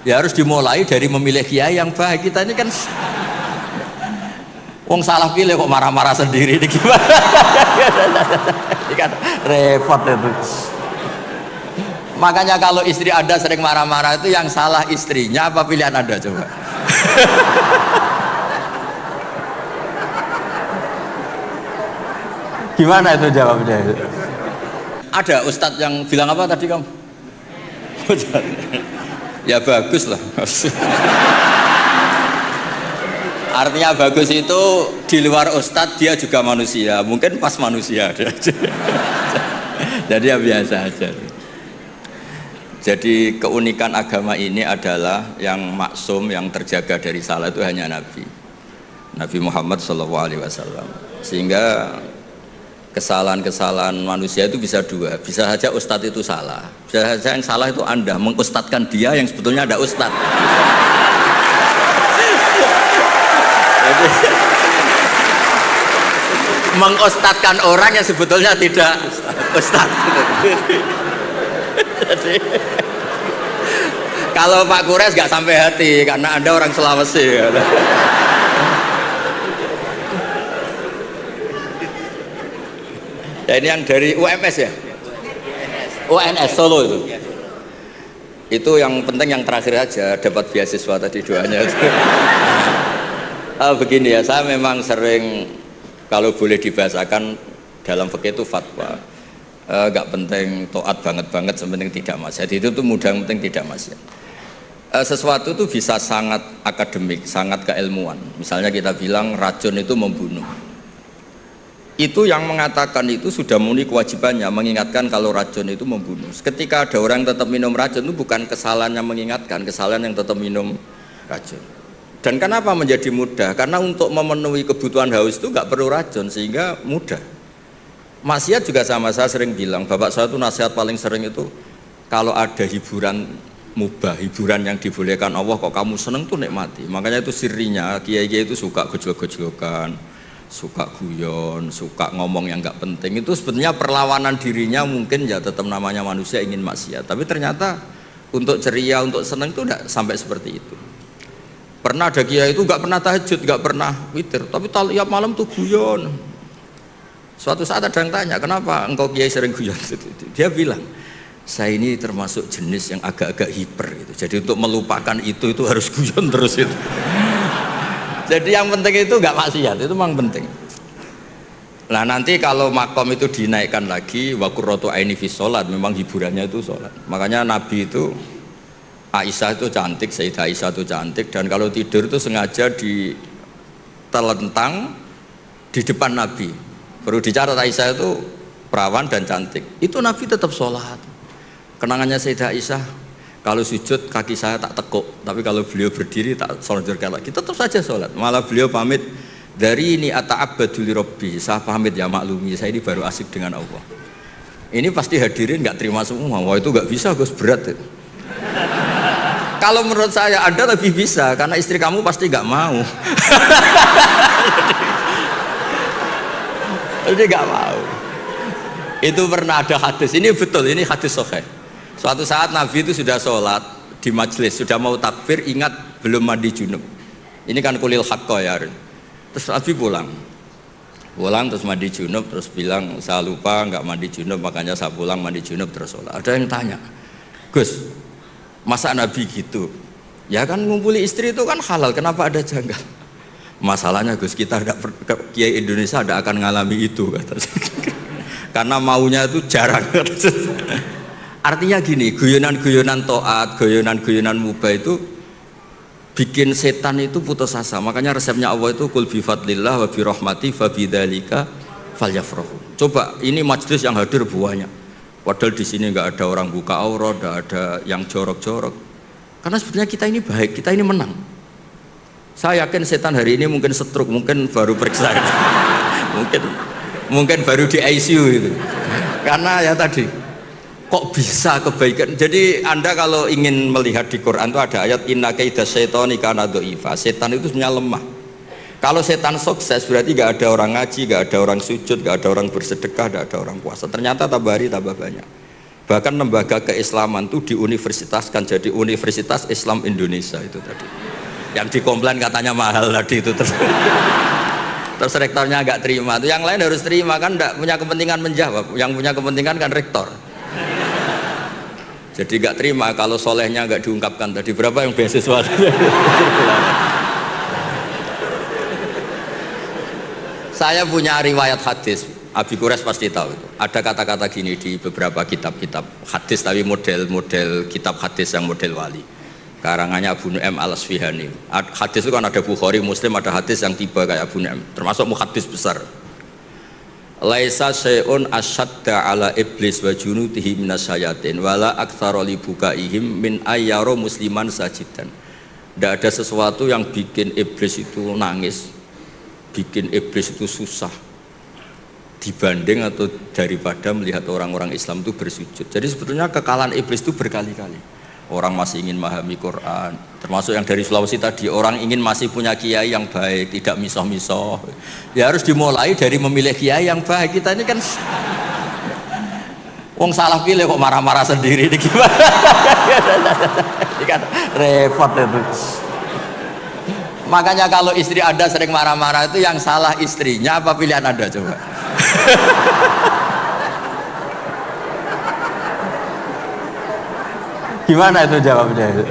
Ya harus dimulai dari memilih kiai yang baik. Kita ini kan wong salah pilih kok marah-marah sendiri ini gimana? Ini kan repot itu. Makanya kalau istri Anda sering marah-marah itu yang salah istrinya apa pilihan Anda coba? Gimana itu jawabnya? Ada ustadz yang bilang apa tadi kamu? Ya bagus lah. Artinya bagus itu di luar ustadz dia juga manusia, mungkin pas manusia. Jadi ya biasa aja. Jadi keunikan agama ini adalah yang maksum, yang terjaga dari salah itu hanya Nabi Muhammad SAW. Sehingga kesalahan-kesalahan manusia itu bisa dua, bisa saja ustadz itu salah, bisa saja yang salah itu Anda mengustadkan dia yang sebetulnya ada ustadz. Jadi, mengustadkan orang yang sebetulnya tidak ustadz. Jadi, kalau Pak Kures nggak sampai hati karena Anda orang Sulawesi. Ya, ini yang dari UMS ya? UNS Solo itu. Itu yang penting yang terakhir aja dapat beasiswa tadi doanya. Begini ya, saya memang sering kalau boleh dibahasakan dalam fikih itu fatwa. Gak penting taat banget sepenting tidak maksiat. Itu tuh mudah penting tidak maksiat. Sesuatu itu bisa sangat akademik, sangat keilmuan. Misalnya kita bilang racun itu membunuh. Itu yang mengatakan itu sudah memenuhi kewajibannya mengingatkan kalau racun itu membunuh. Ketika ada orang yang tetap minum racun itu bukan kesalahan yang mengingatkan, kesalahan yang tetap minum racun. Dan kenapa menjadi mudah? Karena untuk memenuhi kebutuhan haus itu nggak perlu racun sehingga mudah. Maksiat juga sama, saya sering bilang, bapak saya itu nasihat paling sering itu kalau ada hiburan mubah, hiburan yang dibolehkan Allah kok kamu seneng tuh nikmati. Makanya itu sirinya kiai-kiai itu suka gojlok-gojlokan, suka guyon, suka ngomong yang nggak penting. Itu sebetulnya perlawanan dirinya mungkin ya tetap namanya manusia ingin maksiat. Tapi ternyata untuk ceria, untuk seneng itu tidak sampai seperti itu. Pernah ada kiai itu nggak pernah tahajud, nggak pernah witir, tapi tiap malam tuh guyon. Suatu saat ada yang tanya, kenapa engkau kiai sering guyon? Dia bilang, saya ini termasuk jenis yang agak-agak hiper gitu. Jadi untuk melupakan itu harus guyon terus itu. Jadi yang penting itu nggak maksiat, itu memang penting. Nah nanti kalau makom itu dinaikkan lagi, wa qurratu aini fi sholat, memang hiburannya itu sholat. Makanya Nabi itu, Aisyah itu cantik, Sayyidah Aisyah itu cantik, dan kalau tidur itu sengaja ditelentang di depan Nabi. Perlu dicatat Aisyah itu perawan dan cantik. Itu Nabi tetap sholat. Kenangannya Sayyidah Aisyah, kalau sujud kaki saya tak tekuk, tapi kalau beliau berdiri tak solojorkan lagi, tetap saja sholat. Malah beliau pamit, dari ini ata'abbadu li Rabbi, saya pamit ya maklumi, saya ini baru asik dengan Allah. Ini pasti hadirin nggak terima semua, wah itu nggak bisa Gus, berat itu. Kalau menurut saya Anda lebih bisa, karena istri kamu pasti nggak mau. Jadi nggak mau. Itu pernah ada hadis, ini betul, ini hadis sahih. Suatu saat Nabi itu sudah sholat di majelis, sudah mau takbir, ingat belum mandi junub. Ini kan kulil haqqo ya. Terus Nabi pulang terus mandi junub, terus bilang saya lupa nggak mandi junub, makanya saya pulang mandi junub terus sholat. Ada yang tanya, Gus, masa Nabi gitu? Ya kan ngumpuli istri itu kan halal, kenapa ada janggal? Masalahnya Gus, kita kiai Indonesia tidak akan ngalami itu kata. Karena maunya itu jarang. Artinya gini, guyonan-guyonan taat, guyonan-guyonan mubah itu bikin setan itu putus asa. Makanya resepnya Allah itu kul bi fadlillah wa bi rahmati fa bidzalika falyafrahu. Coba ini majelis yang hadir banyak. Padahal di sini nggak ada orang buka aurat, nggak ada yang jorok-jorok. Karena sebetulnya kita ini baik, kita ini menang. Saya yakin setan hari ini mungkin stroke, mungkin baru periksa. mungkin baru di ICU itu. Karena ya tadi kok bisa kebaikan. Jadi Anda kalau ingin melihat di Quran itu ada ayat inna kaida syaitani kana dhaifa. Setan itu sebenarnya lemah. Kalau setan sukses berarti gak ada orang ngaji, gak ada orang sujud, gak ada orang bersedekah, gak ada orang puasa. Ternyata tambah hari tambah banyak. Bahkan lembaga keislaman itu diuniversitaskan jadi Universitas Islam Indonesia itu tadi. Yang dikomplain katanya mahal tadi itu terus rektornya nggak terima. Itu yang lain harus terima kan, nggak punya kepentingan menjawab. Yang punya kepentingan kan rektor. Jadi nggak terima kalau solehnya nggak diungkapkan tadi. Berapa yang beasiswa? Saya punya riwayat hadis, Abi Quraisy pasti tahu itu. Ada kata-kata gini di beberapa kitab-kitab hadis, tapi model-model kitab hadis yang model wali. Karangannya Abu Nu'aim al-Asfihani. Hadis itu kan ada Bukhari, Muslim, ada hadis yang tiba kayak Abu Nu'aim, termasuk muhaddis besar. Laisa syai'un asyadda ala iblis wa junudihi minasyayatin wala aktsara li bukaihim min ayyara musliman sajidan. Tidak ada sesuatu yang bikin iblis itu nangis, bikin iblis itu susah dibanding atau daripada melihat orang-orang Islam itu bersujud. Jadi sebetulnya kekalahan iblis itu berkali-kali. Orang masih ingin memahami Quran, termasuk yang dari Sulawesi tadi, orang ingin masih punya kiai yang baik, tidak misoh-misoh. Ya harus dimulai dari memilih kiai yang baik. Kita ini kan wong salah pilih kok marah-marah sendiri, ini gimana? Ini kan repot itu. Makanya kalau istri Anda sering marah-marah itu yang salah istrinya apa pilihan Anda coba? Gimana itu jawabnya itu?